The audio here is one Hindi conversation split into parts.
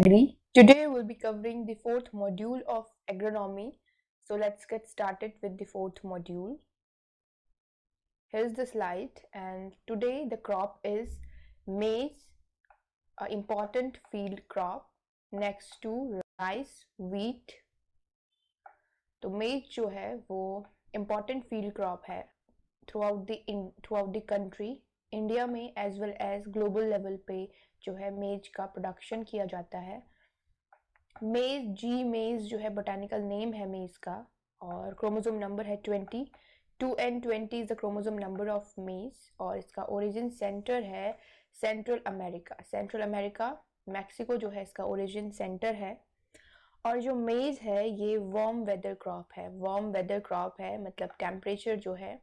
Agree. Today we'll be covering the fourth module of agronomy. So let's get started with the fourth module. Here's the slide, and today the crop is maize, an important field crop next to rice, wheat. तो मेज जो है वो important field crop है throughout the country. इंडिया में as well as global level पे जो है मेज का प्रोडक्शन किया जाता है. मेज जो है बोटानिकल नेम है मेज का, और क्रोमोसोम नंबर है 20. 2n20 is the chromosome number of मेज, और इसका ओरिजिन सेंटर है सेंट्रल अमेरिका. मैक्सिको जो है इसका ओरिजिन सेंटर है. और जो मेज है ये वार्म वेदर क्रॉप है. मतलब टेम्परेचर जो है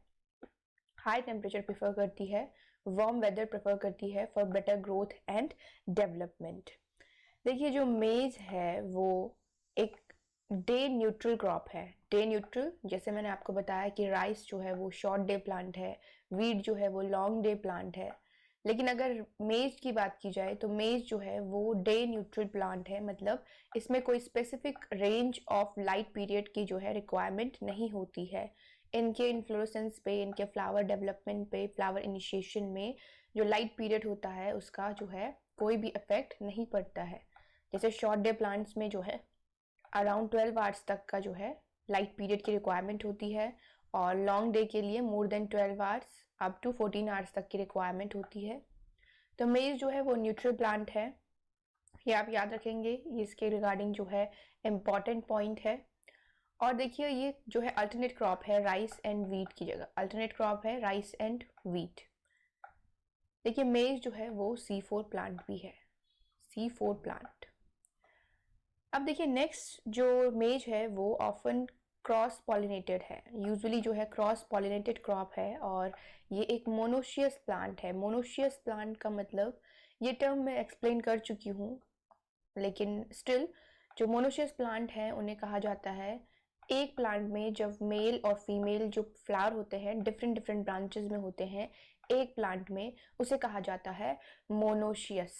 हाई टेम्परेचर प्रेफर करती है, वार्म वेदर प्रेफर करती है for better growth and development. देखिए जो मेज है वो एक डे न्यूट्रल क्रॉप है. डे न्यूट्रल, जैसे मैंने आपको बताया कि राइस जो है वो शॉर्ट डे प्लांट है, वीट जो है वो लॉन्ग डे प्लांट है. लेकिन अगर मेज की बात की जाए तो मेज जो है वो डे न्यूट्रल प्लांट है. मतलब इसमें कोई specific range of light period की जो है रिक्वायरमेंट नहीं होती है. इनके इन्फ्लोरेसेंस पे, इनके फ्लावर डेवलपमेंट पे, फ्लावर इनिशिएशन में जो लाइट पीरियड होता है उसका जो है कोई भी इफेक्ट नहीं पड़ता है. जैसे शॉर्ट डे प्लांट्स में जो है अराउंड 12 आवर्स तक का जो है लाइट पीरियड की रिक्वायरमेंट होती है, और लॉन्ग डे के लिए more than 12 hours up to 14 hours तक की रिक्वायरमेंट होती है. तो मेज जो है वो न्यूट्रल प्लांट है, ये आप याद रखेंगे. ये इसके रिगार्डिंग जो है इम्पॉर्टेंट पॉइंट है. और देखिए ये जो है अल्टरनेट क्रॉप है राइस एंड वीट की जगह. अल्टरनेट क्रॉप है राइस एंड वीट. देखिए मेज जो है वो C4 प्लांट भी है, C4 प्लांट. अब देखिए नेक्स्ट जो मेज है वो ऑफन क्रॉस पॉलिनेटेड है. यूजुअली जो है क्रॉस पॉलिनेटेड क्रॉप है, और ये एक मोनोशियस प्लांट है. मोनोशियस प्लांट का मतलब, ये टर्म मैं एक्सप्लेन कर चुकी हूँ, लेकिन स्टिल जो मोनोशियस प्लांट है उन्हें कहा जाता है एक प्लांट में जब मेल और फीमेल जो फ्लावर होते हैं डिफरेंट ब्रांचेस में होते हैं एक प्लांट में, उसे कहा जाता है मोनोशियस.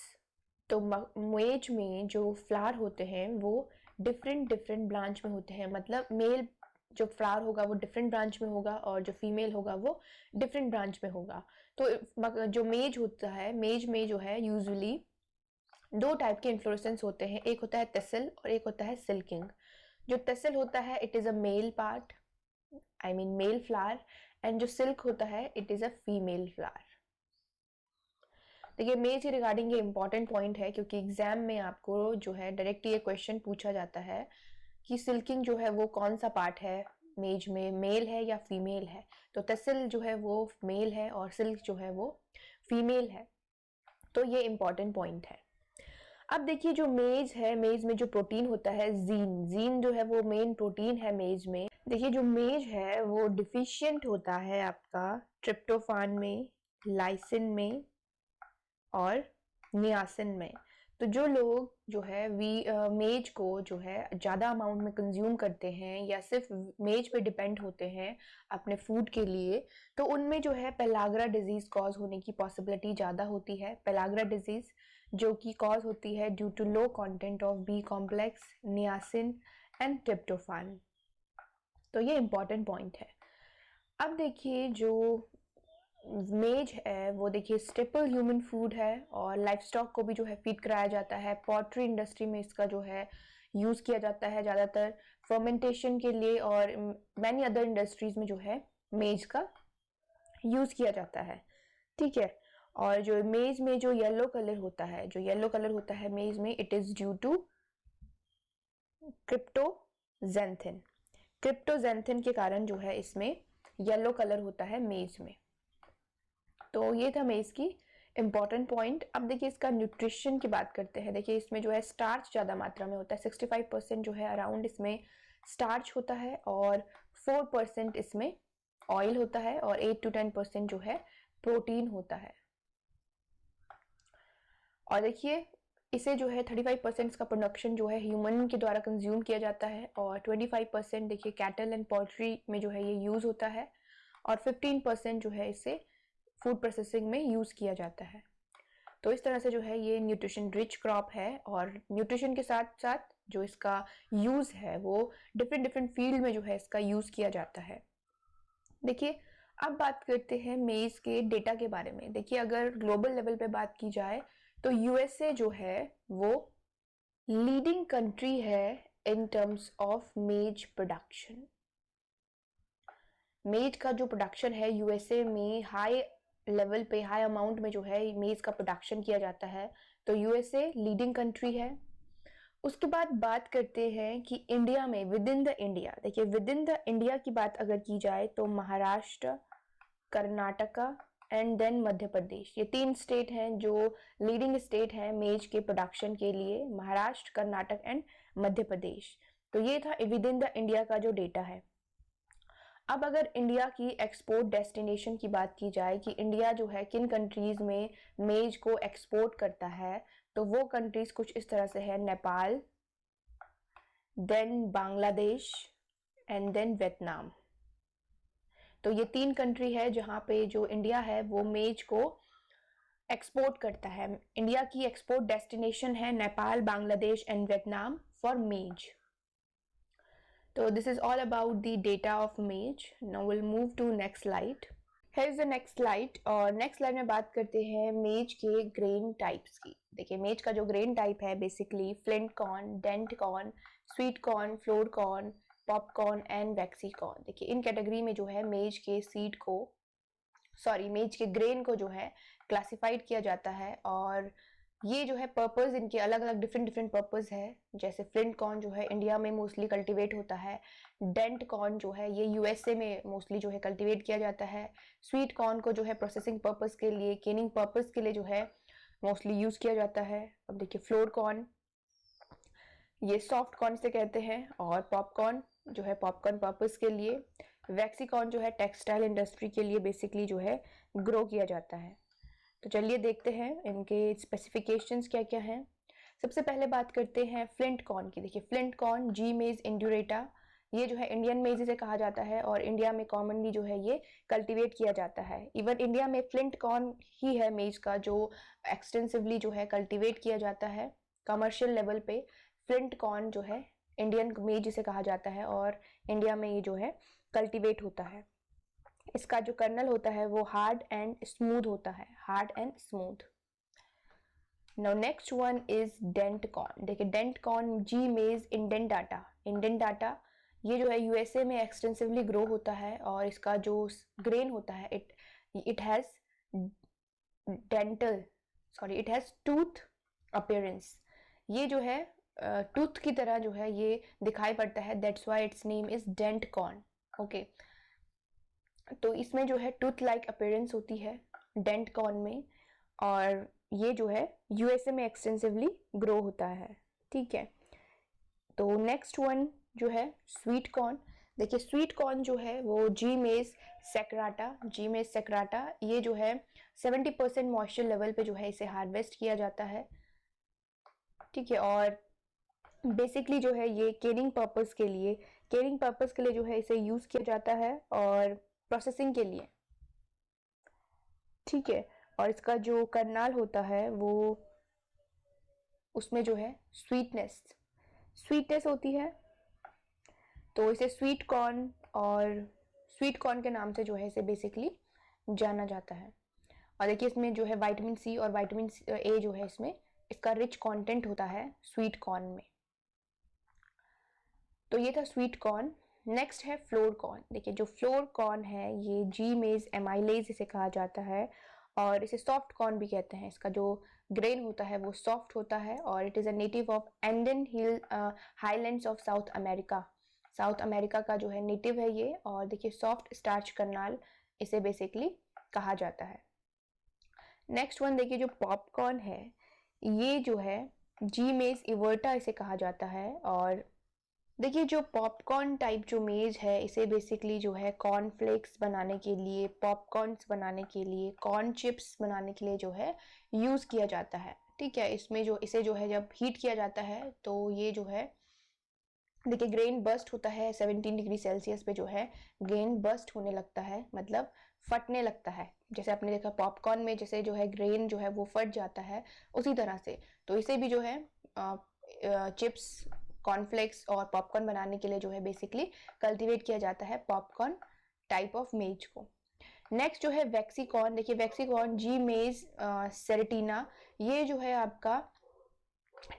तो मेज में जो फ्लावर होते हैं वो डिफरेंट ब्रांच में होते हैं. मतलब मेल जो फ्लावर होगा वो डिफरेंट ब्रांच में होगा, और जो फीमेल होगा वो डिफरेंट ब्रांच में होगा. तो जो मेज होता है, मेज में जो है यूजुअली दो टाइप के इन्फ्लोरेसेंस होते हैं. एक होता है टेसल और एक होता है सिल्किंग. जो टेसल होता है it is a male part, I mean male flower, and जो सिल्क होता है it is a female flower. देखिए मेज के रिगार्डिंग ये इंपॉर्टेंट पॉइंट है, क्योंकि एग्जाम में आपको जो है डायरेक्टली ये क्वेश्चन पूछा जाता है कि सिल्किंग जो है वो कौन सा पार्ट है मेज में, मेल है या फीमेल है. तो टेसल जो है वो मेल है और सिल्क जो है वो फीमेल है. तो ये इंपॉर्टेंट पॉइंट है. अब देखिए जो मेज है, मेज में जो प्रोटीन होता है जीन जो है वो मेन प्रोटीन है मेज में. देखिए जो मेज है वो डिफिशियंट होता है आपका ट्रिप्टोफान में, लाइसिन में और नियासिन में. तो जो लोग जो है मेज को जो है ज़्यादा अमाउंट में कंज्यूम करते हैं या सिर्फ मेज पे डिपेंड होते हैं अपने फूड के लिए, तो उनमें जो है पेलाग्रा डिजीज कॉज होने की पॉसिबिलिटी ज़्यादा होती है. पेलाग्रा डिजीज जो कि कॉज होती है due to low content of B complex, niacin and tryptophan. तो ये इंपॉर्टेंट पॉइंट है. अब देखिए जो मेज है वो देखिए स्टेपल ह्यूमन फूड है, और लाइफ स्टॉक को भी जो है फीड कराया जाता है. पॉल्ट्री इंडस्ट्री में इसका जो है यूज़ किया जाता है ज़्यादातर फर्मेंटेशन के लिए, और मैनी अदर इंडस्ट्रीज में जो है मेज का यूज़ किया जाता है. ठीक है. और जो मेज में जो येलो कलर होता है, मेज में, इट इज़ ड्यू टू क्रिप्टोजेंथिन. क्रिप्टोजेंथिन के कारण जो है इसमें येलो कलर होता है मेज में. तो ये था मेज की इंपॉर्टेंट पॉइंट. अब देखिए इसका न्यूट्रिशन की बात करते हैं. देखिए इसमें जो है स्टार्च ज़्यादा मात्रा में होता है. 65% जो है अराउंड इसमें स्टार्च होता है, और 4% इसमें ऑयल होता है, और 8 to 10% जो है प्रोटीन होता है. और देखिए इसे जो है 35% का प्रोडक्शन जो है ह्यूमन के द्वारा कंज्यूम किया जाता है, और 25% देखिए कैटल एंड पोल्ट्री में जो है ये यूज़ होता है, और 15% जो है इसे फूड प्रोसेसिंग में यूज़ किया जाता है. तो इस तरह से जो है ये न्यूट्रिशन रिच क्रॉप है, और न्यूट्रिशन के साथ साथ जो इसका यूज़ है वो डिफरेंट डिफरेंट फील्ड में जो है इसका यूज़ किया जाता है। देखिए, अब बात करते हैं मेज़ के डेटा के बारे में। देखिए, अगर ग्लोबल लेवल पे बात की जाए तो यूएसए जो है वो लीडिंग कंट्री है इन टर्म्स ऑफ मेज प्रोडक्शन। मेज का जो प्रोडक्शन है यूएसए में हाई लेवल पे, हाई अमाउंट में जो है मेज का प्रोडक्शन किया जाता है, तो यूएसए लीडिंग कंट्री है। उसके बाद बात करते हैं कि इंडिया में, विद इन द इंडिया, देखिए विद इन द इंडिया की बात अगर की जाए तो महाराष्ट्र, कर्नाटका एंड देन मध्य प्रदेश, ये 3 स्टेट हैं जो लीडिंग स्टेट हैं मेज के प्रोडक्शन के लिए, महाराष्ट्र, कर्नाटक एंड मध्य प्रदेश। तो ये था विद इन द इंडिया का जो डेटा है। अब अगर इंडिया की एक्सपोर्ट डेस्टिनेशन की बात की जाए कि इंडिया जो है किन कंट्रीज में मेज को एक्सपोर्ट करता है, तो वो कंट्रीज कुछ इस तरह से है, Nepal, then Bangladesh and then Vietnam. तो ये 3 कंट्री है जहाँ पे जो इंडिया है वो मेज को एक्सपोर्ट करता है। इंडिया की एक्सपोर्ट डेस्टिनेशन है Nepal, Bangladesh and Vietnam for मेज। So this is all about the data of maize. Now we'll move to next slide. Here's the next slide, और next slide में बात करते हैं मेज के ग्रेन टाइप्स की। देखिए, मेज का जो ग्रेन टाइप है basically flint corn, dent corn, sweet corn, flour corn, popcorn and waxy corn. देखिए, इन कैटेगरी में जो है मेज के सीड को, मेज के ग्रेन को जो है क्लासिफाइड किया जाता है, और ये जो है पर्पस इनके अलग अलग डिफरेंट डिफरेंट पर्पस है। जैसे फ्लिंट कॉर्न जो है इंडिया में मोस्टली कल्टीवेट होता है, डेंट कॉर्न जो है ये यूएसए में मोस्टली जो है कल्टीवेट किया जाता है, स्वीट कॉर्न को जो है प्रोसेसिंग पर्पस के लिए, केनिंग पर्पस के लिए जो है मोस्टली यूज किया जाता है। अब देखिए, फ्लोर कॉर्न ये सॉफ्ट कॉर्न से कहते हैं, और पॉपकॉर्न जो है पॉपकॉर्न पर्पस के लिए, वैक्सीकॉर्न जो है टेक्सटाइल इंडस्ट्री के लिए बेसिकली जो है ग्रो किया जाता है। तो चलिए देखते हैं इनके स्पेसिफिकेशंस क्या क्या हैं। सबसे पहले बात करते हैं फ्लिंट कॉर्न की। देखिए, फ्लिंट कॉर्न जी मेज इंड्यूरेटा, ये जो है इंडियन मेज से कहा जाता है, और इंडिया में कॉमनली जो है ये कल्टीवेट किया जाता है। इवन इंडिया में फ्लिंट कॉर्न ही है मेज का जो एक्सटेंसिवली जो है कल्टीवेट किया जाता है कमर्शियल लेवल पे। फ्लिंट कॉर्न जो है इंडियन मेज से कहा जाता है, और इंडिया में ये जो है कल्टीवेट होता है। इसका जो कर्नल होता है वो हार्ड एंड स्मूथ होता है, hard and smooth. Now next one is dent corn. देखिए, dent corn Zea mays indentata, इंडेंटाटा ये जो है यूएसए में एक्सटेंसिवली ग्रो होता है, और इसका जो ग्रेन होता है it has it has tooth appearance. ये जो है टूथ की तरह जो है ये दिखाई पड़ता है, that's why it's name is dent corn. Okay, तो इसमें जो है टूथ लाइक अपीयरेंस होती है डेंट कॉर्न में, और ये जो है यूएसए में एक्सटेंसिवली ग्रो होता है। ठीक है, तो नेक्स्ट वन जो है स्वीट कॉर्न। देखिए, स्वीट कॉर्न जो है वो जी मेज सेक्राटा, ये जो है 70% मॉइस्चर लेवल पे जो है इसे हार्वेस्ट किया जाता है। ठीक है, और बेसिकली जो है ये केनिंग पर्पस के लिए जो है इसे यूज किया जाता है, और प्रोसेसिंग के लिए। ठीक है, और इसका जो करनाल होता है वो, उसमें जो है स्वीटनेस होती है, तो इसे स्वीट कॉर्न के नाम से जो है इसे बेसिकली जाना जाता है। और देखिए, इसमें जो है विटामिन सी और विटामिन ए जो है इसमें इसका रिच कंटेंट होता है स्वीट कॉर्न में। तो ये था स्वीट कॉर्न। नेक्स्ट है फ्लोर कॉर्न। देखिए, जो फ्लोर कॉर्न है ये जी मेज एमाइलेज इसे कहा जाता है, और इसे सॉफ्ट कॉर्न भी कहते हैं। इसका जो ग्रेन होता है वो सॉफ्ट होता है, और it is a native of Andean hill highlands of South America का जो है नेटिव है ये। और देखिए, सॉफ्ट स्टार्च करनाल इसे बेसिकली कहा जाता है। नेक्स्ट वन देखिए, जो पॉपकॉर्न है ये जो है जी मेज इवर्टा इसे कहा जाता है। और देखिए, जो पॉपकॉर्न टाइप जो मेज है इसे बेसिकली जो है कॉर्नफ्लेक्स बनाने के लिए, पॉपकॉर्न्स बनाने के लिए, कॉर्न चिप्स बनाने के लिए जो है यूज़ किया जाता है। ठीक है, इसमें जो इसे जो है जब हीट किया जाता है तो ये जो है, देखिए, ग्रेन बर्स्ट होता है 17 डिग्री सेल्सियस पे जो है ग्रेन बर्स्ट होने लगता है, मतलब फटने लगता है, जैसे आपने देखा पॉपकॉर्न में जैसे जो है ग्रेन जो है वो फट जाता है, उसी तरह से तो इसे भी जो है चिप्स, कॉर्नफ्लेक्स और पॉपकॉर्न बनाने के लिए जो है बेसिकली कल्टीवेट किया जाता है पॉपकॉर्न टाइप ऑफ मेज को। नेक्स्ट जो है वैक्सीकॉर्न, देखिए वैक्सीकॉर्न जी मेज सेरेटिना, ये जो है आपका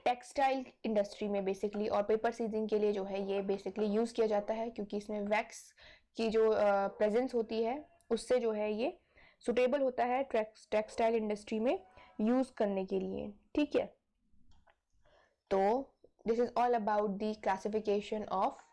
टेक्सटाइल इंडस्ट्री में बेसिकली और पेपर सीजिंग के लिए जो है ये बेसिकली यूज़ किया जाता है, क्योंकि इसमें वैक्स की जो प्रेजेंस होती है उससे जो है ये सुटेबल होता है टेक्सटाइल इंडस्ट्री में यूज़ करने के लिए। ठीक है, तो this is all about the classification of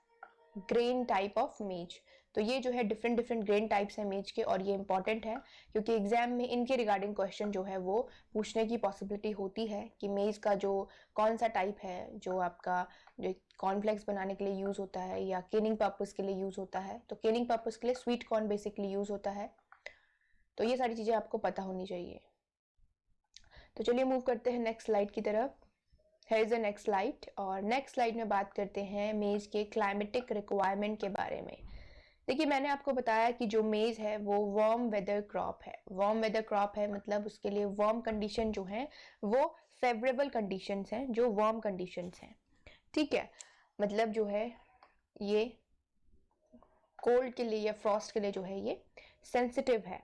grain type of मेज। तो ये जो है डिफरेंट डिफरेंट ग्रेन टाइप्स हैं मेज के, और ये इंपॉर्टेंट है क्योंकि एग्जाम में इनके रिगार्डिंग क्वेश्चन जो है वो पूछने की पॉसिबिलिटी होती है कि मेज का जो कौन सा टाइप है जो आपका जो कॉर्नफ्लेक्स बनाने के लिए यूज़ होता है या केनिंग पर्पस के लिए यूज़ होता है। तो केनिंग पर्पस के लिए स्वीट कॉर्न बेसिकली यूज़ होता है। तो ये सारी चीज़ें आपको पता होनी चाहिए। तो चलिए मूव करते हैं नेक्स्ट स्लाइड की तरफ। Here is the next slide, और नेक्स्ट स्लाइड में बात करते हैं मेज के क्लाइमेटिक रिक्वायरमेंट के बारे में। देखिए मैंने आपको बताया कि जो मेज है वो वार्म वेदर क्रॉप है। वार्म वेदर क्रॉप है मतलब उसके लिए वार्म कंडीशन जो है वो फेवरेबल कंडीशंस हैं, जो वार्म कंडीशंस हैं। ठीक है, मतलब जो है ये कोल्ड के लिए या फ्रॉस्ट के लिए जो है ये सेंसिटिव है।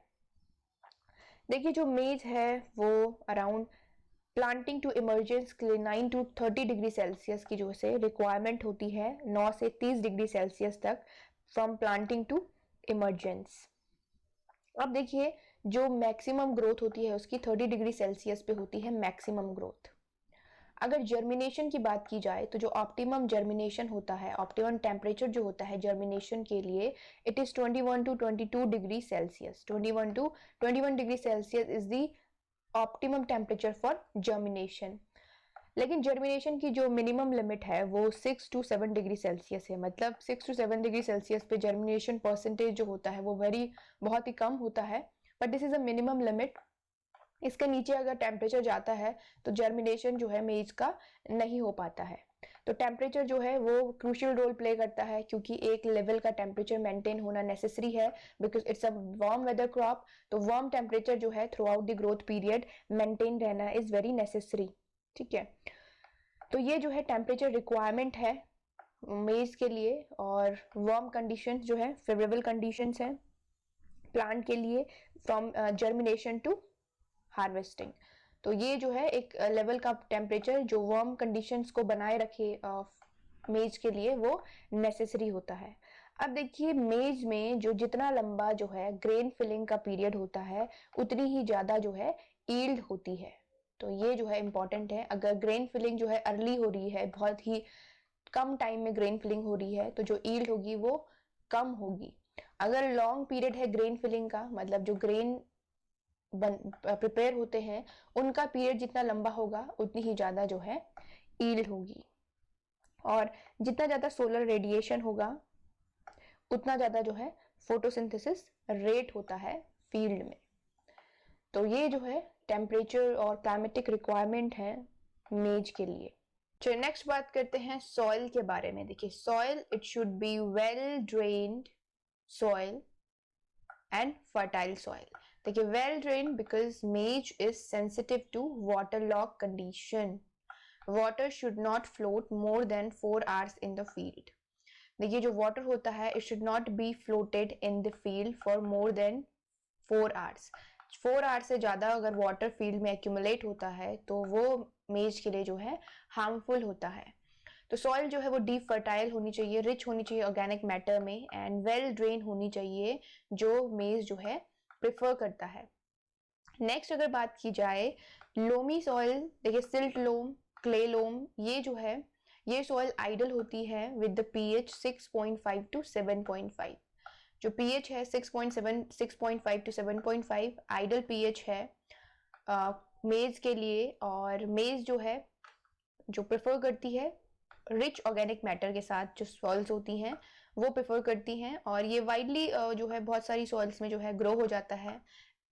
देखिए जो मेज है वो अराउंड प्लांटिंग टू इमरजेंस के लिए 9 to 30 डिग्री सेल्सियस की जो से रिक्वायरमेंट होती है, 9 से 30 डिग्री सेल्सियस तक फ्रॉम प्लांटिंग टू इमरजेंस। अब देखिए जो मैक्सिमम ग्रोथ होती है उसकी 30 डिग्री सेल्सियस पे होती है मैक्सिमम ग्रोथ। अगर जर्मिनेशन की बात की जाए तो जो ऑप्टिमम जर्मिनेशन होता है, ऑप्टिमम टेम्परेचर जो होता है जर्मिनेशन के लिए, it is 21 to 22 degree Celsius. 21 to 21 degree Celsius is the optimum temperature for germination. लेकिन जर्मिनेशन की जो मिनिमम लिमिट है वो 6 to 7 डिग्री सेल्सियस है। मतलब 6 to 7 डिग्री सेल्सियस पे जर्मिनेशन परसेंटेज जो होता है वो बहुत ही कम होता है, but this is a minimum limit. इसके नीचे अगर टेम्परेचर जाता है तो जर्मिनेशन जो है मेज का नहीं हो पाता है। तो टेम्परेचर जो है वो क्रूशियल रोल प्ले करता है, क्योंकि एक लेवल का टेम्परेचर मेंटेन होना नेसेसरी है, because it's a warm weather crop. तो वार्म टेम्परेचर जो है throughout the growth period maintain रहना इज वेरी नेसेसरी। ठीक है, तो ये जो है टेम्परेचर रिक्वायरमेंट है मेज के लिए, और वार्म कंडीशंस जो है फेवरेबल कंडीशंस हैं प्लांट के लिए फ्रॉम जर्मिनेशन टू हार्वेस्टिंग। तो ये जो है एक लेवल का टेम्परेचर जो वार्म कंडीशंस को बनाए रखे मेज के लिए वो नेसेसरी होता है। अब देखिए मेज में जो जितना लंबा जो है ग्रेन फिलिंग का पीरियड होता है उतनी ही ज्यादा जो है ईल्ड होती है। तो ये जो है इंपॉर्टेंट है। अगर ग्रेन फिलिंग जो है अर्ली हो रही है, बहुत ही कम टाइम में ग्रेन फिलिंग हो रही है, तो जो ईल्ड होगी वो कम होगी। अगर लॉन्ग पीरियड है ग्रेन फिलिंग का, मतलब जो ग्रेन प्रिपेयर होते हैं उनका पीरियड जितना लंबा होगा उतनी ही ज्यादा जो है ईल्ड होगी, और जितना ज्यादा सोलर रेडिएशन होगा उतना ज्यादा जो है फोटोसिंथेसिस रेट होता है फील्ड में। तो ये जो है टेम्परेचर और क्लाइमेटिक रिक्वायरमेंट है मेज के लिए। चलिए नेक्स्ट बात करते हैं सॉइल के बारे में। देखिए soil, it should be well drained soil and fertile soil. देखिए well drain because maize is sensitive to water lock condition. Water should not float more than 4 hours in the field. देखिए जो वाटर होता है it should not be floated in the field for more than 4 hours। 4 hours से ज्यादा अगर वाटर फील्ड में एक्यूमुलेट होता है तो वो मेज के लिए जो है हार्मफुल होता है। तो सॉइल जो है वो डीप फर्टाइल होनी चाहिए, रिच होनी चाहिए ऑर्गेनिक मैटर में, एंड वेल ड्रेन होनी चाहिए, जो मेज जो है प्रेफर करता है। नेक्स्ट अगर बात की जाए लोमी सॉइल, देखिए सिल्ट लोम, क्ले लोम, ये जो है ये सॉइल आइडल होती है विद द पीएच 6.5 to 7.5। जो पीएच है 6.5 to 7.5 आइडल पीएच है मेज के लिए। और मेज जो है जो प्रेफर करती है रिच ऑर्गेनिक मैटर के साथ जो सॉइल्स होती हैं वो प्रेफर करती हैं, और ये वाइडली जो है बहुत सारी सॉइल्स में जो है ग्रो हो जाता है।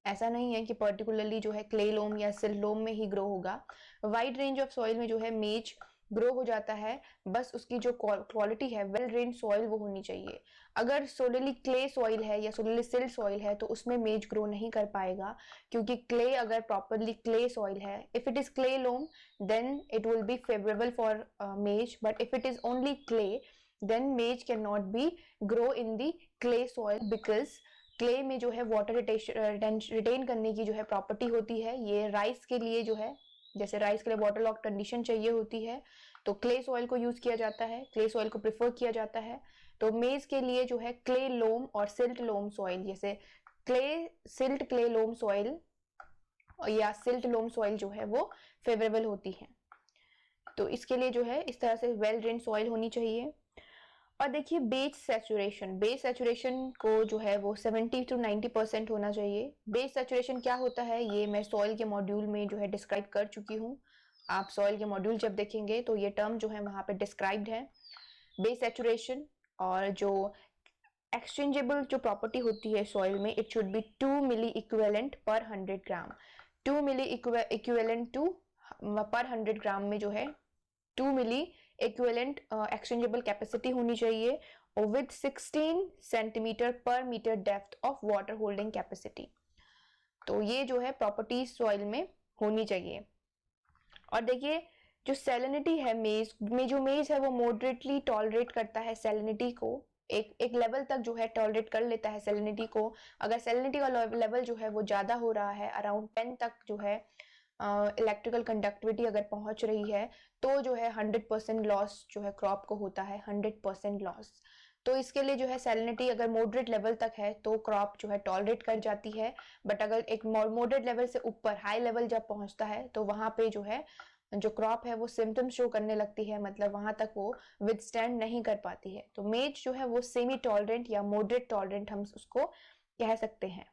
ऐसा नहीं है कि पर्टिकुलरली जो है क्ले लोम या सिल लोम में ही ग्रो होगा। वाइड रेंज ऑफ सॉइल में जो है मेज ग्रो हो जाता है, बस उसकी जो क्वालिटी है वेल ड्रेन सॉइल वो होनी चाहिए। अगर सोलिडली क्ले सॉइल है या सोलिडली सिल्ट सॉइल है तो उसमें मेज ग्रो नहीं कर पाएगा, क्योंकि क्ले अगर प्रॉपरली क्ले सॉइल है, if it is clay loam then it will be favourable for maize, but if it is only clay then maize can not be grow in the clay soil, because clay में जो है वाटर रिटेन करने की जो है प्रॉपर्टी होती है। ये राइस के लिए जो है, जैसे राइस के लिए वाटर लॉक कंडीशन चाहिए होती है, तो क्ले सॉइल को यूज किया जाता है, क्ले सॉइल को प्रेफर किया जाता है। तो मेज के लिए जो है क्ले लोम और सिल्ट लोम सॉइल, जैसे सिल्ट क्ले लोम सॉइल या सिल्ट लोम सॉइल जो है वो फेवरेबल होती है। तो इसके लिए जो है इस तरह से वेल ड्रेन सॉइल होनी चाहिए। और देखिए बेस सैचुरेशन को जो है वो 70 to 90% होना चाहिए। बेस सैचुरेशन क्या होता है ये मैं सॉइल के मॉड्यूल में जो है डिस्क्राइब कर चुकी हूँ। आप सॉइल के मॉड्यूल जब देखेंगे तो ये टर्म जो है वहां पे डिस्क्राइब्ड है, बेस सैचुरेशन। और जो एक्सचेंजेबल जो प्रॉपर्टी होती है सॉइल में, it should be 2 milliequivalent per 100 gram. 2 milli equivalent to पर 100 ग्राम में जो है 2 मिली इक्विवेलेंट एक्सचेंजेबल कैपेसिटी होनी चाहिए, और with 16 centimetre per metre depth of water holding capacity. तो ये जो है प्रॉपर्टी सॉइल में होनी चाहिए। और देखिए जो सैलिनिटी है मेज में, जो मेज है वो मॉडरेटली टॉलरेट करता है सैलिनिटी को, एक लेवल तक जो है टॉलरेट कर लेता है सैलिनिटी को। अगर सैलिनिटी का लेवल जो है वो ज्यादा हो रहा है, अराउंड 10 तक जो है इलेक्ट्रिकल कंडक्टिविटी अगर पहुंच रही है, तो जो है 100% लॉस जो है क्रॉप को होता है, 100% लॉस। तो इसके लिए जो है सैलिनिटी अगर मॉडरेट लेवल तक है तो क्रॉप जो है टॉलरेट कर जाती है, बट अगर एक मॉडरेट लेवल से ऊपर हाई लेवल जब पहुंचता है तो वहां पे जो है जो क्रॉप है वो सिम्टम शो करने लगती है, मतलब वहां तक वो विदस्टैंड नहीं कर पाती है। तो मेज जो है वो सेमी टॉलरेंट या मॉडरेट टॉलरेंट हम उसको कह सकते हैं।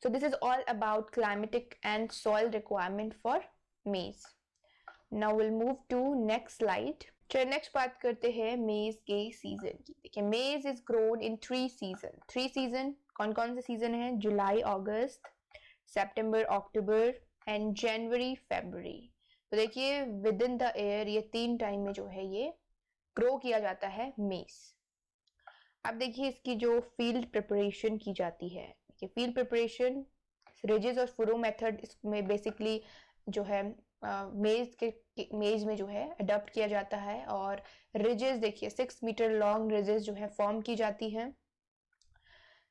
So this is all about climatic and soil requirement for maize. Now we'll move to next slide. चलिए नेक्स्ट बात करते हैं मेज के सीजन की। देखिए मेज is grown in 3 season. 3 season कौन कौन से सीजन है? जुलाई अगस्त, सितंबर अक्टूबर एंड जनवरी फरवरी। तो देखिए विद इन द ईयर ये 3 टाइम में जो है ये ग्रो किया जाता है मेज। अब देखिए इसकी जो फील्ड प्रिपरेशन की जाती है, देखिए फील्ड प्रिपरेशन रिजेस और फुरो मेथड इसमें बेसिकली जो है मेज में जो है अडॉप्ट किया जाता है। और रिजेस देखिए 6 मीटर लॉन्ग रिजेस जो है फॉर्म की जाती हैं।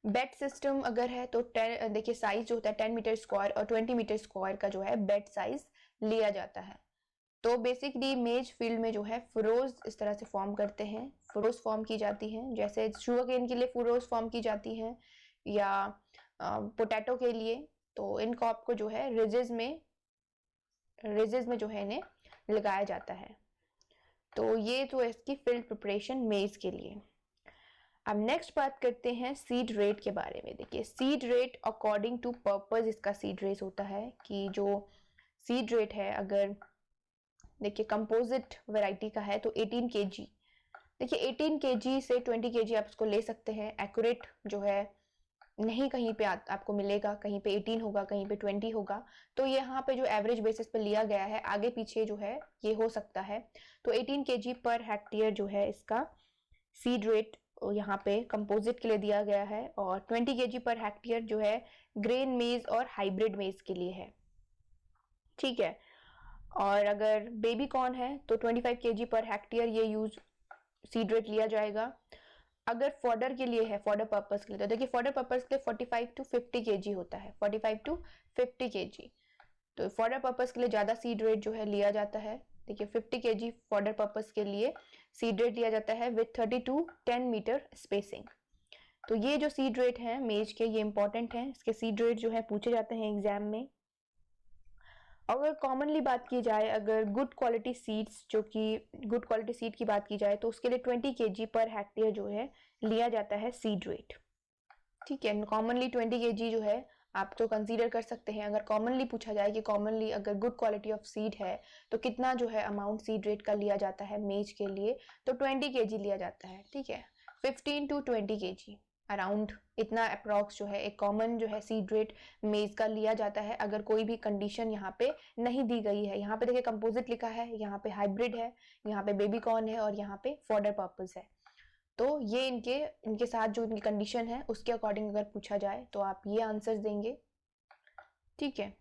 बेड सिस्टम अगर है तो देखिए साइज जो होता है 10 मीटर स्क्वायर और 20 मीटर स्क्वायर का जो है बेड साइज लिया जाता है। तो बेसिकली मेज फील्ड में जो है फुरोज इस तरह से फॉर्म करते हैं, फुरोज फॉर्म की जाती हैं, जैसे शुगर केन के लिए फुरोज फॉर्म की जाती हैं या पोटैटो के लिए। तो इन क्रॉप को जो है रिजेस में जो है इन्हें लगाया जाता है। तो ये तो इसकी फील्ड प्रिपरेशन मेज के लिए। अब नेक्स्ट बात करते हैं सीड रेट के बारे में। देखिए seed rate according to purpose इसका सीड रेट होता है कि जो सीड रेट है, अगर देखिए कंपोजिट वैरायटी का है तो 18 kg। देखिए 18 kg से 20 kg आप इसको ले सकते हैं। एक्यूरेट जो है नहीं कहीं पे आपको मिलेगा, कहीं पे 18 होगा, कहीं पे 20 होगा। तो यहाँ पे जो एवरेज बेसिस पे लिया गया है, आगे पीछे जो है ये हो सकता है। तो 18 kg पर हेक्टेयर जो है इसका सीड रेट यहाँ पे कंपोजिट के लिए दिया गया है, और 20 kg पर हेक्टेयर जो है ग्रेन मेज और हाइब्रिड मेज के लिए है। ठीक है। और अगर बेबी कॉर्न है तो 25 kg पर हेक्टेयर ये यूज सीड रेट लिया जाएगा। अगर फॉडर के लिए है, फॉडर पर्पस के लिए, तो देखिए फॉडर पर्पस के लिए 45 to 50 kg होता है, 45 to 50 kg। तो फॉडर पर्पस के लिए ज्यादा सीड रेट जो है लिया जाता है। देखिए 50 kg फॉडर पर्पस के लिए सीड रेट लिया जाता है विथ 30 to 10 मीटर स्पेसिंग। तो ये जो सीड रेट है मेज के ये इंपॉर्टेंट है, इसके सीड रेट जो है पूछे जाते हैं एग्जाम में। अगर कॉमनली बात की जाए, अगर गुड क्वालिटी सीड्स, जो कि गुड क्वालिटी सीड की बात की जाए तो उसके लिए 20 kg पर हेक्टेयर जो है लिया जाता है सीड रेट। ठीक है, कॉमनली 20 kg जो है आप तो कंसीडर कर सकते हैं। अगर कॉमनली पूछा जाए कि कॉमनली अगर गुड क्वालिटी ऑफ सीड है तो कितना जो है अमाउंट सीड रेट का लिया जाता है मेज के लिए, तो 20 kg लिया जाता है। ठीक है, 15 to 20 kg। अराउंड इतना अप्रॉक्स जो है एक कॉमन जो है सीड रेट मेज का लिया जाता है अगर कोई भी कंडीशन यहाँ पे नहीं दी गई है। यहाँ पे देखिए कंपोजिट लिखा है, यहाँ पे हाइब्रिड है, यहाँ पे बेबी कॉर्न है और यहाँ पे फॉडर पर्पस है। तो ये इनके साथ जो इनकी कंडीशन है उसके अकॉर्डिंग अगर पूछा जाए तो आप ये आंसर्स देंगे। ठीक है,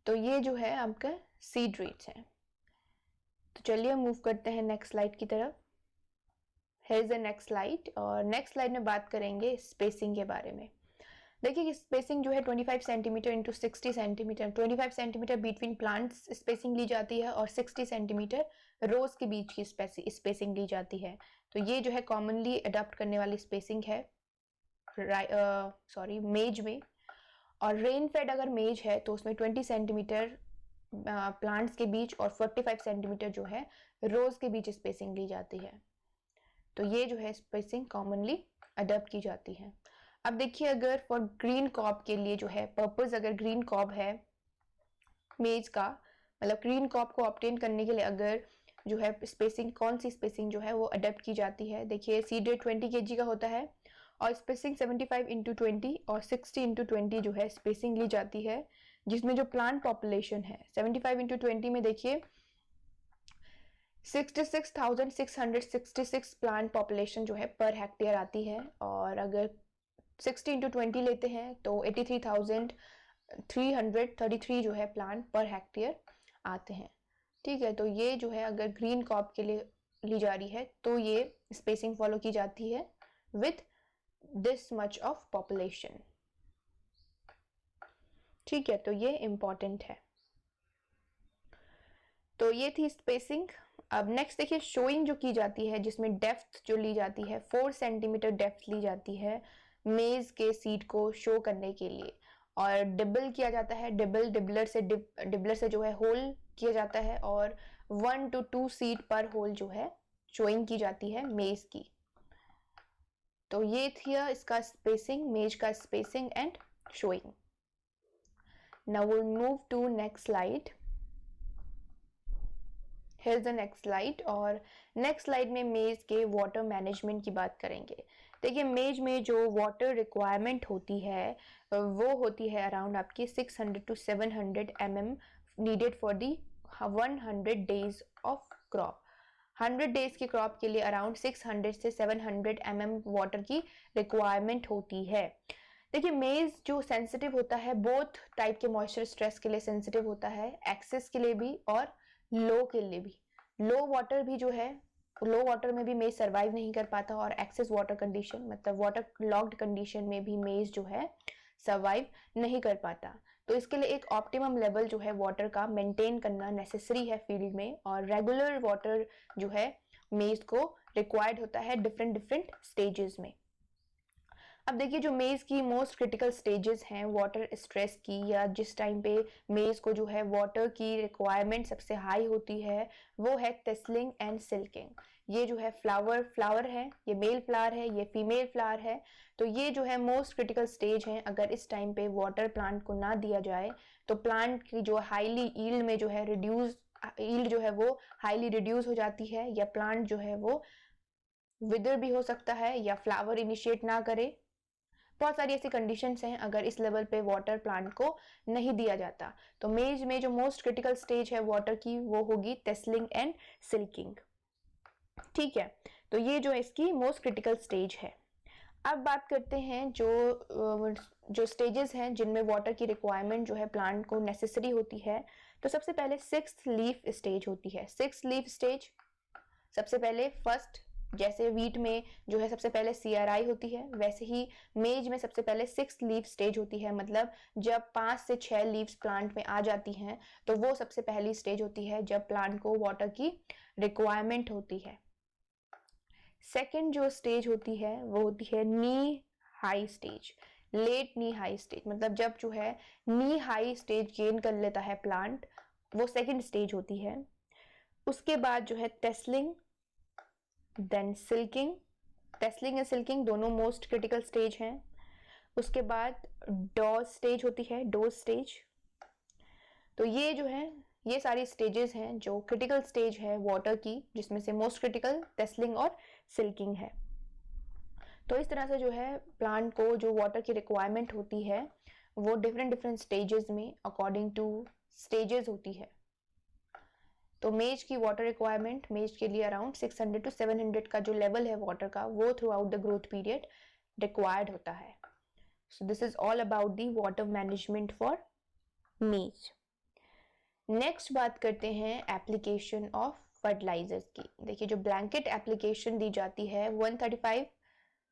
तो ये जो है आपका सीड रेट्स है। तो चलिए मूव करते हैं नेक्स्ट स्लाइड की तरफ। Here is the next slide, और नेक्स्ट स्लाइड में बात करेंगे स्पेसिंग के बारे में। देखिए स्पेसिंग जो है 25 centimetre into 60 centimetre, 25 centimetre between plants spacing ली जाती है और 60 सेंटीमीटर रोज के बीच की स्पेसिंग ली जाती है। तो ये जो है कॉमनली अडॉप्ट करने वाली स्पेसिंग है मेज में। और रेन फेड अगर मेज है तो उसमें 20 सेंटीमीटर प्लांट्स के बीच और 45 सेंटीमीटर जो है रोज के बीच स्पेसिंग ली जाती है। तो ये जो है स्पेसिंग कॉमनली अडॉप्ट की जाती है। अब देखिए अगर फॉर ग्रीन कॉब के लिए जो है पर्पस, अगर ग्रीन कॉब है मेज का, मतलब ग्रीन कॉब को ऑब्टेन करने के लिए अगर जो है स्पेसिंग, कौन सी स्पेसिंग जो है वो अडॉप्ट की जाती है। देखिए सीड रेट 20 kg का होता है और स्पेसिंग 75 इंटू 20 और 60 इंटू 20 जो है स्पेसिंग ली जाती है, जिसमें जो प्लांट पॉपुलेशन है 75 इंटू 20 में देखिए 66,666 प्लांट पॉपुलेशन जो है पर हेक्टेयर आती है। और अगर 60 इंटू 20 लेते हैं तो 83,333 जो है प्लांट पर हेक्टेयर आते हैं। ठीक है, तो ये जो है अगर ग्रीन क्रॉप के लिए ली जा रही है तो ये स्पेसिंग फॉलो की जाती है with this much of population. ठीक है, तो ये इंपॉर्टेंट है। तो ये थी स्पेसिंग। अब नेक्स्ट देखिए शोइंग जो की जाती है, जिसमें डेप्थ जो ली जाती है 4 सेंटीमीटर डेप्थ ली जाती है मेज के सीड को शो करने के लिए। और डिबल किया जाता है, डिबलर से जो है होल किया जाता है और 1 to 2 सीड पर होल जो है शोइंग की जाती है मेज की। तो ये थी इसका स्पेसिंग, मेज का spacing and showing. Now we'll move to next slide. Here's the next slide, और नेक्स्ट स्लाइड में मेज के वाटर मैनेजमेंट की बात करेंगे। देखिए मेज में जो वाटर रिक्वायरमेंट होती है वो होती है अराउंड आपकी 600 to 700 mm needed for the 100 days of crop. 100 days की क्रॉप के लिए अराउंड 600 से 700 mm वाटर की रिक्वायरमेंट होती है। देखिए मेज जो सेंसिटिव होता है, बोथ टाइप के मॉइस्चर स्ट्रेस के लिए सेंसिटिव होता है, एक्सेस के लिए भी और लो के लिए भी। लो वाटर भी जो है, लो वाटर में भी मेज सरवाइव नहीं कर पाता और एक्सेस वाटर कंडीशन मतलब वाटर लॉक्ड कंडीशन में भी मेज जो है सरवाइव नहीं कर पाता। तो इसके लिए एक ऑप्टिमम लेवल जो है वाटर का मेंटेन करना नेसेसरी है फील्ड में, और रेगुलर वाटर जो है मेज को रिक्वायर्ड होता है डिफरेंट स्टेजेस में। अब देखिए जो मेज की मोस्ट क्रिटिकल स्टेजेस हैं वाटर स्ट्रेस की, या जिस टाइम पे मेज को जो है वाटर की रिक्वायरमेंट सबसे हाई होती है, वो है टेस्लिंग एंड सिल्किंग। ये जो है फ्लावर है, ये मेल फ्लावर है, ये फीमेल फ्लावर है। तो ये जो है मोस्ट क्रिटिकल स्टेज है। अगर इस टाइम पे वाटर प्लांट को ना दिया जाए तो प्लांट की जो हाईली ईल्ड में जो है ईल्ड जो है वो हाईली रिड्यूस हो जाती है, या प्लांट जो है वो विदर भी हो सकता है या फ्लावर इनिशिएट ना करे। बहुत सारी ऐसी कंडीशंस हैं अगर इस लेवल पे वाटर प्लांट को नहीं दिया जाता। तो मेज में जो मोस्ट क्रिटिकल स्टेज है वाटर की वो होगी टेस्लिंग एंड सिल्किंग। ठीक है, तो ये जो इसकी मोस्ट क्रिटिकल स्टेज है। अब बात करते हैं जो स्टेजेस हैं जिनमें वाटर की रिक्वायरमेंट जो है प्लांट को नेसेसरी होती है। तो सबसे पहले 6th लीफ स्टेज होती है। 6th लीफ स्टेज सबसे पहले फर्स्ट, जैसे वीट में जो है सबसे पहले CRI होती है, वैसे ही मेज में सबसे पहले 6th लीफ स्टेज होती है। मतलब जब 5 से 6 लीव्स प्लांट में आ जाती हैं तो वो सबसे पहली स्टेज होती है जब प्लांट को वाटर की रिक्वायरमेंट होती है। सेकेंड जो स्टेज होती है वो होती है नी हाई स्टेज, लेट नी हाई स्टेज। मतलब जब जो है नी हाई स्टेज गेन कर लेता है प्लांट, वो सेकेंड स्टेज होती है। उसके बाद जो है tasselling, then silking. Tasselling and silking दोनों मोस्ट क्रिटिकल स्टेज हैं। उसके बाद डॉज स्टेज होती है, डोज स्टेज। तो ये जो है ये सारी स्टेजेस हैं जो क्रिटिकल स्टेज है वाटर की, जिसमें से मोस्ट क्रिटिकल टेस्लिंग और सिल्किंग है। तो इस तरह से जो है प्लांट को जो वाटर की रिक्वायरमेंट होती है वो डिफरेंट डिफरेंट स्टेजेस में अकॉर्डिंग टू स्टेजेस होती है। तो मेज की वाटर रिक्वायरमेंट, मेज के लिए अराउंड 600 to 700 का जो लेवल है वाटर का वो through out the growth period required होता है। So this is all about the water management for मेज। नेक्स्ट बात करते हैं एप्लीकेशन ऑफ फर्टिलाइजर्स की। देखिए जो ब्लैंकेट एप्लीकेशन दी जाती है 135,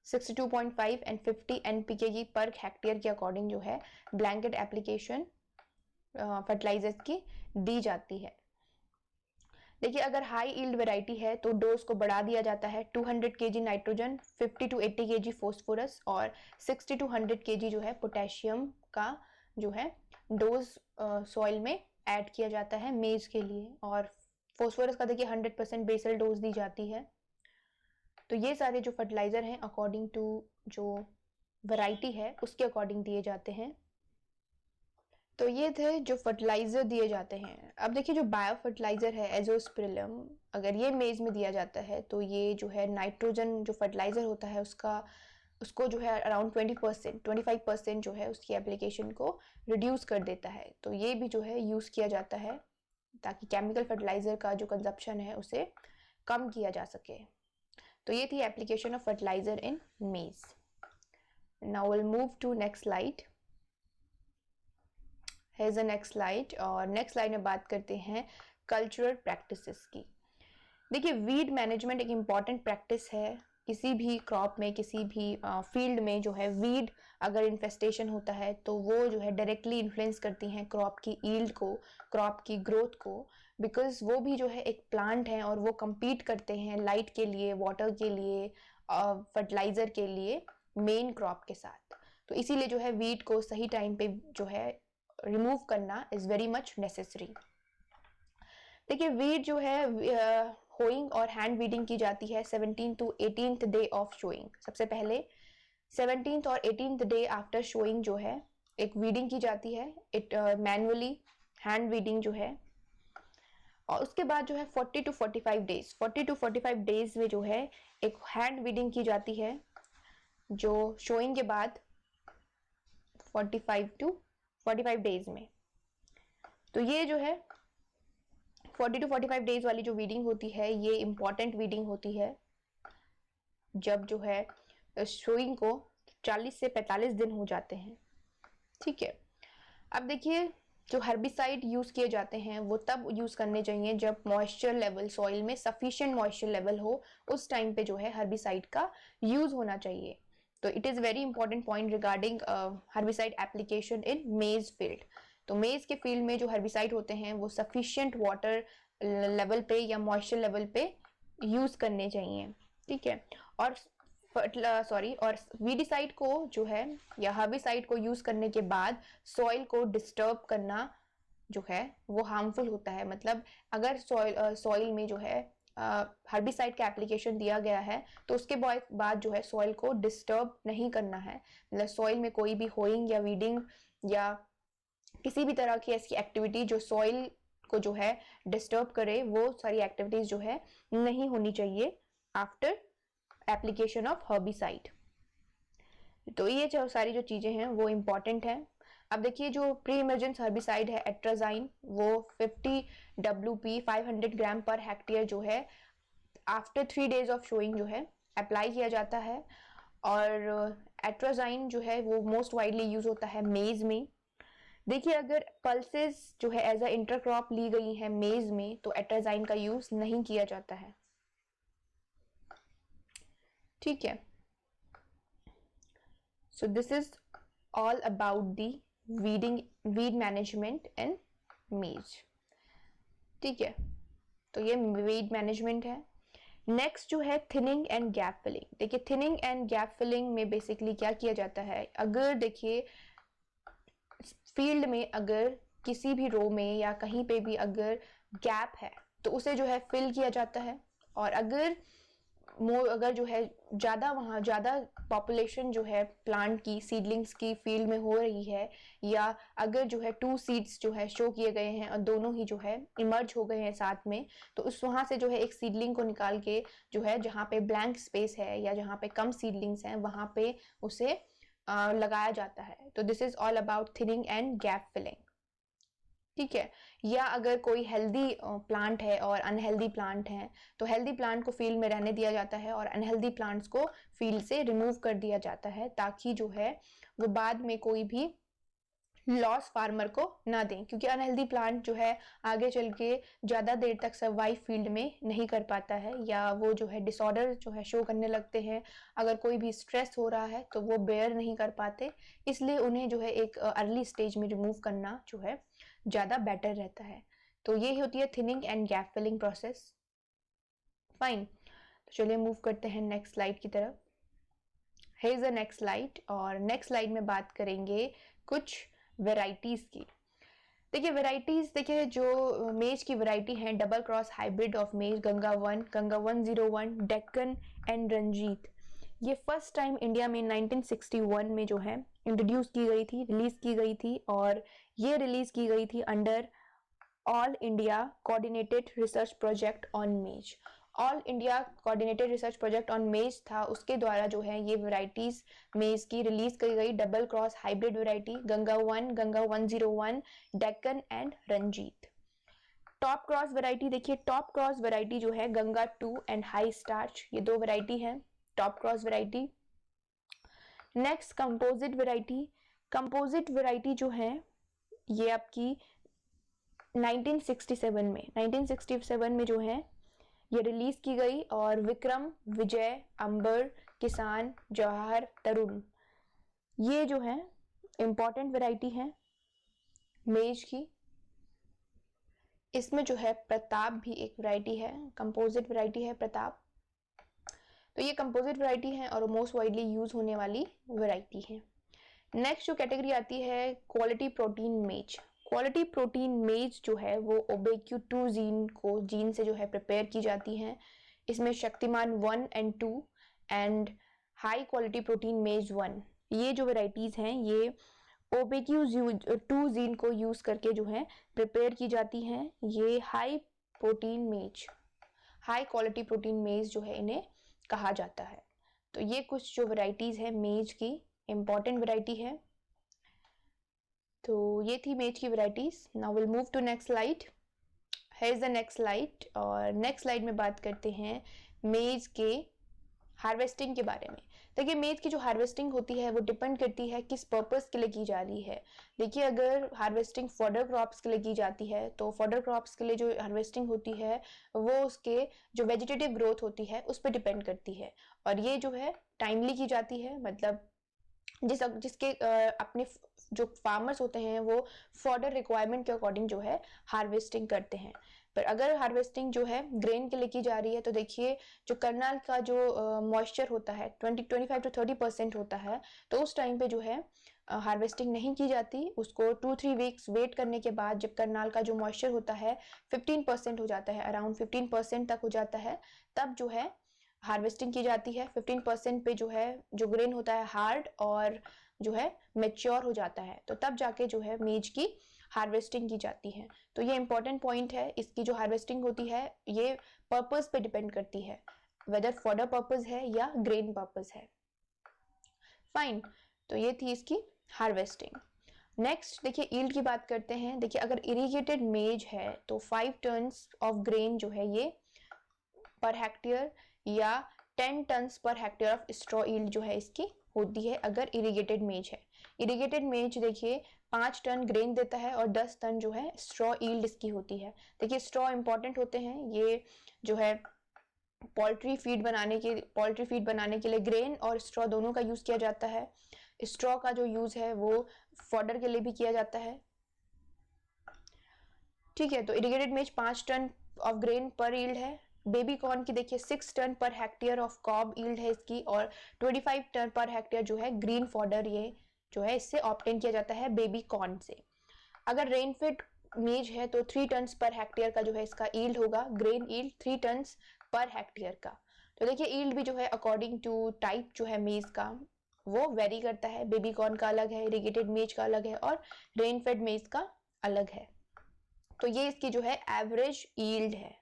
62.5 एंड 50 NPK पर हेक्टेयर के अकॉर्डिंग जो है ब्लैंकेट एप्लीकेशन फर्टिलाइजर्स की दी जाती है। देखिए अगर हाई यील्ड वैरायटी है तो डोज को बढ़ा दिया जाता है 200 kg nitrogen, 50 to 80 kg phosphorus और 60 to 100 kg जो है पोटेशियम का जो है डोज सॉइल में ऐड किया जाता है मेज के लिए। और फॉस्फोरस का देखिए 100% बेसल डोज दी जाती है। तो ये सारे जो फर्टिलाइजर हैं अकॉर्डिंग टू जो वैरायटी है उसके अकॉर्डिंग दिए जाते हैं। तो ये थे जो फर्टिलाइजर दिए जाते हैं। अब देखिए जो बायो फर्टिलाइजर है एजोस्पिरिलम, अगर ये मेज में दिया जाता है तो ये जो है नाइट्रोजन जो फर्टिलाइजर होता है उसको जो है अराउंड 25% जो है उसकी एप्लीकेशन को रिड्यूस कर देता है। तो ये भी जो है यूज़ किया जाता है ताकि केमिकल फर्टिलाइजर का जो कंजप्शन है उसे कम किया जा सके। तो ये थी application of fertiliser in maize. Now will move to next slide. Here's a next slide. और नेक्स्ट स्लाइड में बात करते हैं कल्चरल प्रैक्टिसेस की। देखिए वीड मैनेजमेंट एक इम्पॉर्टेंट प्रैक्टिस है किसी भी क्रॉप में, किसी भी फील्ड में जो है वीड अगर इन्फेस्टेशन होता है तो वो जो है डायरेक्टली इन्फ्लुएंस करती हैं क्रॉप की ईल्ड को, क्रॉप की ग्रोथ को, बिकॉज वो भी जो है एक प्लांट है और वो compete करते हैं लाइट के लिए, वाटर के लिए, फर्टिलाइजर के लिए मेन क्रॉप के साथ। तो इसीलिए जो है वीड को सही टाइम पे जो है रिमूव करना इज वेरी मच नेसेसरी। देखिए वीड जो है होइंग और हैंड वीडिंग की जाती है 17th to 18th day of showing. सबसे पहले 17th और 18th डे आफ्टर शोइंग जो है एक वीडिंग की जाती है, इट मैनुअली हैंड वीडिंग जो है। और उसके बाद जो है 40 to 45 डेज में जो है एक हैंड वीडिंग की जाती है जो शोइंग के बाद 45 to 45 डेज में। तो ये जो है 40 to 45 डेज वाली जो वीडिंग होती है ये इम्पॉर्टेंट वीडिंग होती है जब जो है शोइंग को 40 से 45 दिन हो जाते हैं। ठीक है, अब देखिए जो हर्बिसाइड यूज किए जाते हैं वो तब यूज करने चाहिए जब मॉइस्चर लेवल सॉइल में सफिशिएंट मॉइस्चर लेवल हो, उस टाइम पे जो है हर्बिसाइड का यूज होना चाहिए। तो it is very important point regarding herbicide application in मेज फील्ड। तो मेज के फील्ड में जो हर्बिसाइड होते हैं वो सफिशिएंट वाटर लेवल पे या मॉइस्चर लेवल पे यूज करने चाहिए। ठीक है, और और वीडिसाइड को जो है या हर्बिसाइड को यूज करने के बाद सॉइल को डिस्टर्ब करना जो है वो हार्मफुल होता है। मतलब अगर सॉइल में जो है हर्बिसाइड का एप्लीकेशन दिया गया है तो उसके बाद जो है सॉइल को डिस्टर्ब नहीं करना है। मतलब सॉइल में कोई भी होइंग या वीडिंग या किसी भी तरह की ऐसी एक्टिविटी जो सॉइल को जो है डिस्टर्ब करे वो सारी एक्टिविटीज जो है नहीं होनी चाहिए आफ्टर एप्लीकेशन ऑफ हर्बिसाइड। तो ये जो सारी जो चीजें हैं वो इम्पॉर्टेंट हैं। अब देखिए जो प्री इमर्जेंस हर्बिसाइड है एट्राजाइन वो 50 WP 500 ग्राम पर हेक्टेयर जो है आफ्टर 3 डेज ऑफ शोइंग जो है अप्लाई किया जाता है। और एट्राजाइन जो है वो मोस्ट वाइडली यूज होता है मेज में। देखिए अगर पल्सेस जो है एज अ इंटरक्रॉप ली गई है मेज में तो एट्राजाइन का यूज नहीं किया जाता है। ठीक है, so this is all about the weed management in maize. ठीक है, तो ये वीड मैनेजमेंट है। नेक्स्ट जो है थिनिंग एंड गैप फिलिंग। देखिए थिनिंग एंड गैप फिलिंग में बेसिकली क्या किया जाता है, अगर देखिए फील्ड में अगर किसी भी रो में या कहीं पे भी अगर गैप है तो उसे जो है फिल किया जाता है। और अगर अगर जो है वहाँ ज़्यादा पॉपुलेशन जो है प्लांट की सीडलिंग्स की फील्ड में हो रही है, या अगर जो है 2 सीड्स जो है शो किए गए हैं और दोनों ही जो है इमर्ज हो गए हैं साथ में, तो उस वहाँ से जो है एक सीडलिंग को निकाल के जो है जहाँ पे ब्लैंक स्पेस है या जहाँ पे कम सीडलिंग्स हैं वहाँ पे उसे लगाया जाता है। तो this is all about thinning and gap filling. ठीक है। या अगर कोई हेल्दी प्लांट है और अनहेल्दी प्लांट है, तो हेल्दी प्लांट को फील्ड में रहने दिया जाता है और अनहेल्दी प्लांट्स को फील्ड से रिमूव कर दिया जाता है, ताकि जो है वो बाद में कोई भी लॉस फार्मर को ना दें, क्योंकि अनहेल्दी प्लांट जो है आगे चल के ज़्यादा देर तक सर्वाइव फील्ड में नहीं कर पाता है, या वो जो है डिसऑर्डर जो है शो करने लगते हैं। अगर कोई भी स्ट्रेस हो रहा है तो वो बेयर नहीं कर पाते, इसलिए उन्हें जो है एक अर्ली स्टेज में रिमूव करना जो है ज़्यादा बेटर रहता है। तो ये होती है thinning and gap filling process. Fine, तो चलिए मूव करते हैं नेक्स्ट स्लाइड की तरफ। Here is the next slide, और नेक्स्ट स्लाइड में बात करेंगे कुछ वेराइटीज़ की। देखिए वेराइटीज़, देखिए जो मेज की वेराइटी है, डबल क्रॉस हाइब्रिड ऑफ मेज गंगा 101, डेक्कन एंड रंजीत, ये फर्स्ट टाइम इंडिया में 1961 में जो है इंट्रोड्यूस की गई थी, रिलीज की गई थी, और ये रिलीज की गई थी under all India coordinated research project on maize. All India coordinated research project on maize था, उसके द्वारा जो है ये वेराइटीज मेज की रिलीज की गई double cross hybrid variety Ganga 101, Deccan and Ranjit. Top cross variety, देखिए टॉप क्रॉस वेराइटी जो है गंगा 2 एंड हाई स्टार्च, ये दो वेराइटी है top cross variety. Next composite variety, composite variety जो है ये आपकी 1967 में जो है ये रिलीज की गई, और विक्रम, विजय, अंबर, किसान, जवाहर, तरुण, ये जो है इंपॉर्टेंट वैरायटी है मेज की। इसमें जो है प्रताप भी एक वैरायटी है, कंपोजिट वैरायटी है प्रताप। तो ये कंपोजिट वैरायटी है और मोस्ट वाइडली यूज होने वाली वैरायटी है। नेक्स्ट जो कैटेगरी आती है क्वालिटी प्रोटीन मेज। क्वालिटी प्रोटीन मेज जो है वो ओबेक्यू 2 जीन से जो है प्रिपेयर की जाती है। इसमें Shaktimaan 1 and 2 and high quality protein मेज 1, ये जो वेराइटीज़ हैं ये ओबेक्यू 2 जीन को यूज़ करके जो है प्रिपेयर की जाती हैं। ये हाई क्वालिटी प्रोटीन मेज जो है इन्हें कहा जाता है। तो ये कुछ जो वेराइटीज़ है मेज की, इम्पॉर्टेंट वेराइटी है। तो ये थी मेज की varieties. Now will move to next slide. Here is the next slide, और नेक्स्ट स्लाइड में बात करते हैं मेज के हार्वेस्टिंग के बारे में। देखिए मेज की जो हार्वेस्टिंग होती है वो डिपेंड करती है किस पर्पस के लिए की जा रही है। देखिए अगर हार्वेस्टिंग फॉडर क्रॉप्स के लिए की जाती है तो फॉडर क्रॉप्स के लिए जो हार्वेस्टिंग होती है वो उसके जो वेजिटेटिव ग्रोथ होती है उस पर डिपेंड करती है, और ये जो है टाइमली की जाती है, मतलब जिसके अपने जो फार्मर्स होते हैं वो फॉडर रिक्वायरमेंट के अकॉर्डिंग जो है हार्वेस्टिंग करते हैं। पर अगर हार्वेस्टिंग जो है ग्रेन के लिए की जा रही है तो देखिए जो करनाल का जो मॉइस्चर होता है 25 to 30% होता है, तो उस टाइम पे जो है हार्वेस्टिंग नहीं की जाती। उसको 2-3 वीक्स वेट करने के बाद जब करनाल का जो मॉइस्चर होता है 15% हो जाता है, अराउंड 15% तक हो जाता है, तब जो है हार्वेस्टिंग की जाती है। 15% पे जो है जो ग्रेन होता है हार्ड और जो है मेच्योर हो जाता है, तो तब जाके जो है मेज की हार्वेस्टिंग की जाती है। तो ये इंपॉर्टेंट पॉइंट है, इसकी जो हार्वेस्टिंग होती है ये पर्पस पे डिपेंड करती है, वेदर फॉडर पर्पस है या ग्रेन पर्पस है। फाइन, तो ये थी इसकी हार्वेस्टिंग। नेक्स्ट देखिए ईल्ड की बात करते हैं। देखिए अगर इरिगेटेड मेज है तो 5 टन्स ऑफ ग्रेन जो है ये पर हेक्टेयर या 10 turns per hectare of straw yield जो है इसकी होती है अगर इरिगेटेड मेज है। इरिगेटेड मेज देखिए 5 टन ग्रेन देता है और 10 टन जो है स्ट्रॉ ईल्ड इसकी होती है। देखिए स्ट्रॉ इंपॉर्टेंट होते हैं, ये जो है पोल्ट्री फीड बनाने के लिए ग्रेन और स्ट्रॉ दोनों का यूज किया जाता है। स्ट्रॉ का जो यूज है वो फॉडर के लिए भी किया जाता है। ठीक है, तो इरिगेटेड मेज 5 टन ऑफ ग्रेन पर ईल्ड है। बेबी कॉर्न की देखिए 6 ton per hectare of cob yield है इसकी, और 25 टन पर हेक्टेयर जो है ग्रीन फॉडर ये जो है इससे ऑब्टेन किया जाता है बेबी कॉर्न से। अगर रेनफेड मेज है तो 3 टन पर हेक्टेयर का जो है इसका ईल्ड होगा, grain yield 3 ton per hectare का। तो देखिए ईल्ड भी जो है अकॉर्डिंग टू टाइप जो है मेज का वो वेरी करता है। बेबी कॉर्न का अलग है, इरिगेटेड मेज का अलग है और रेन फेड मेज का अलग है। तो ये इसकी जो है एवरेज ईल्ड है।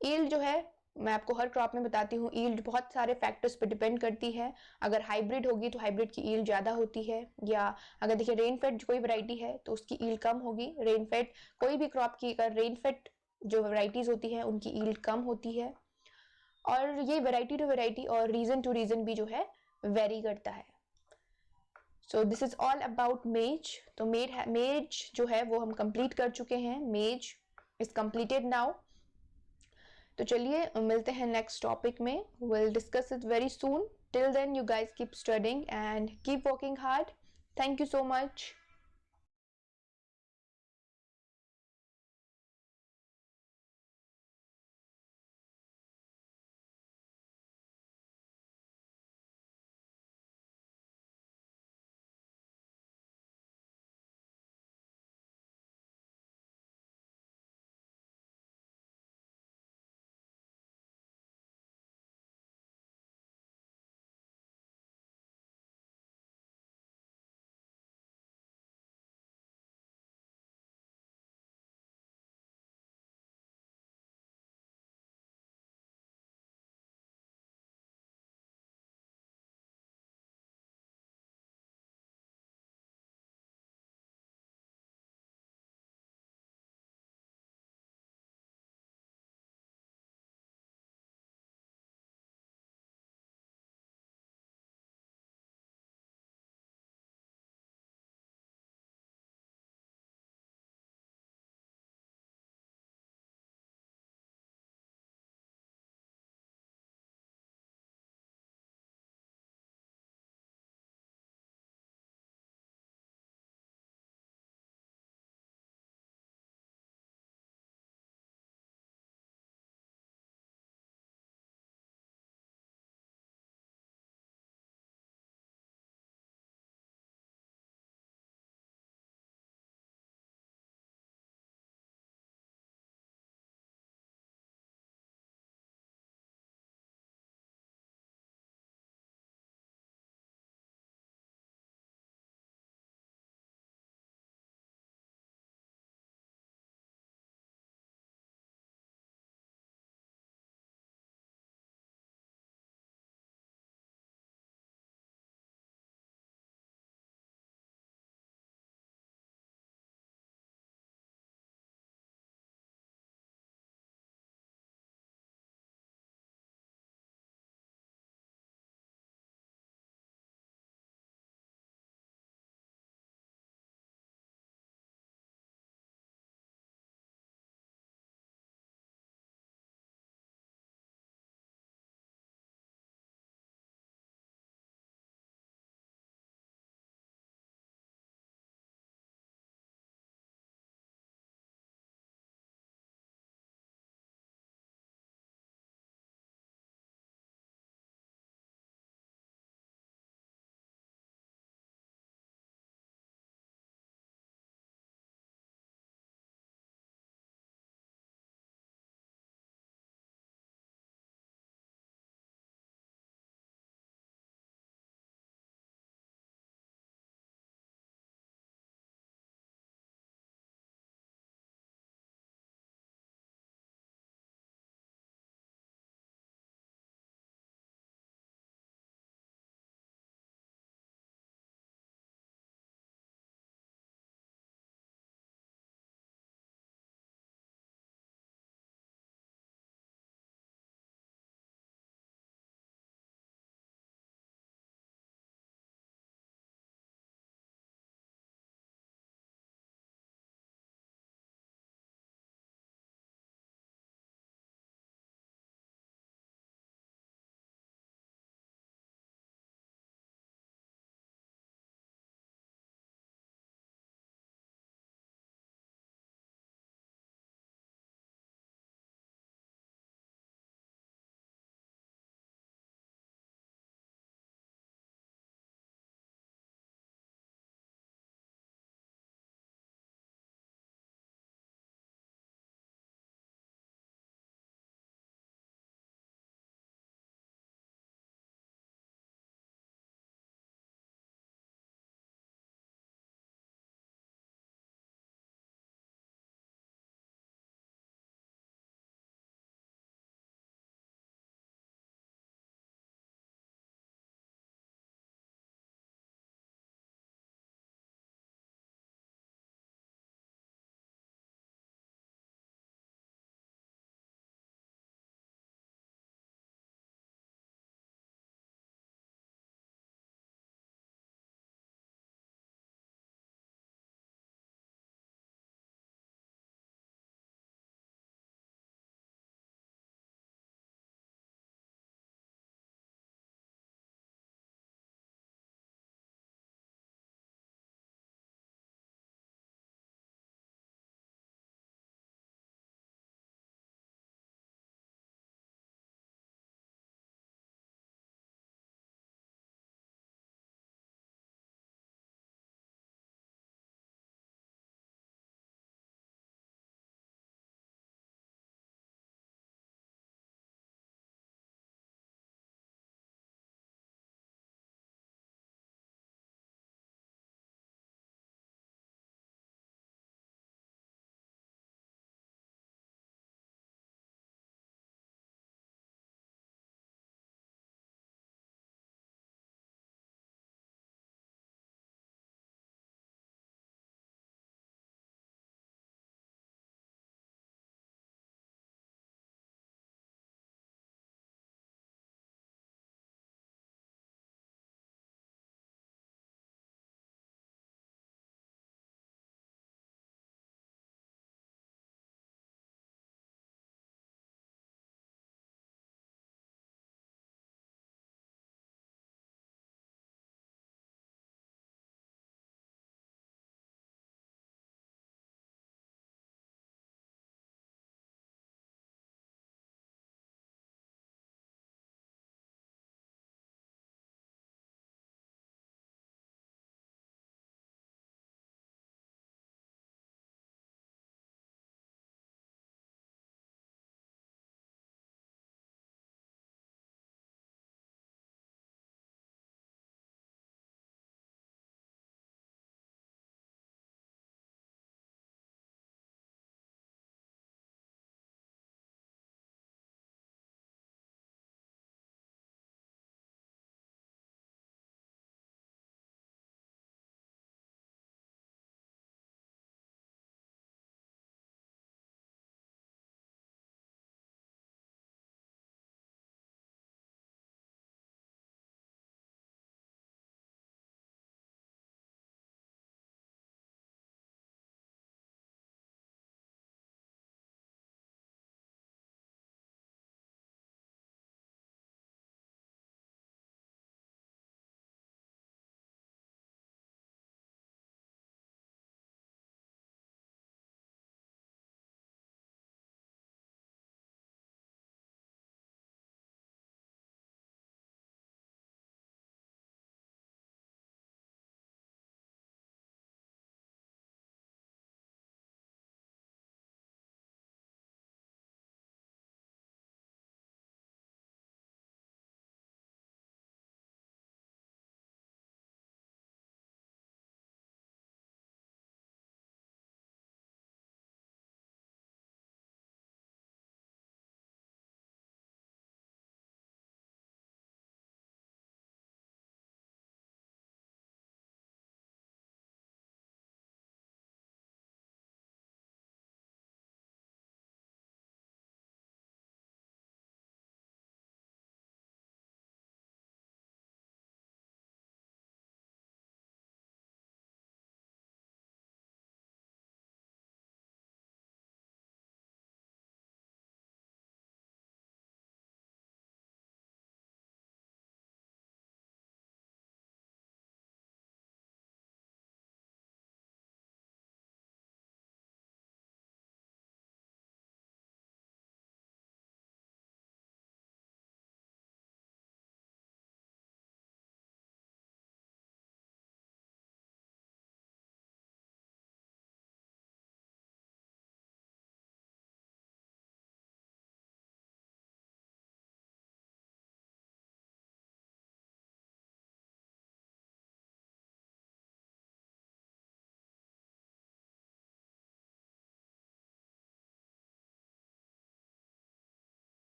ईल्ड जो है मैं आपको हर क्रॉप में बताती हूँ, ईल्ड बहुत सारे फैक्टर्स पे डिपेंड करती है। अगर हाइब्रिड होगी तो हाइब्रिड की ईल्ड ज़्यादा होती है, या अगर देखिए रेन फेड कोई वैरायटी है तो उसकी ईल्ड कम होगी। रेन फेड कोई भी क्रॉप की अगर रेन फेड जो वैरायटीज होती है उनकी ईल्ड कम होती है। और ये वैरायटी टू वैरायटी और रीजन टू रीजन भी जो है वेरी करता है। So this is all about मेज। तो मेज जो है वो हम कंप्लीट कर चुके हैं। मेज इज कंप्लीटेड नाउ। तो चलिए मिलते हैं नेक्स्ट टॉपिक में। Will discuss it very soon. Till then you guys keep studying and keep working hard. Thank you so much.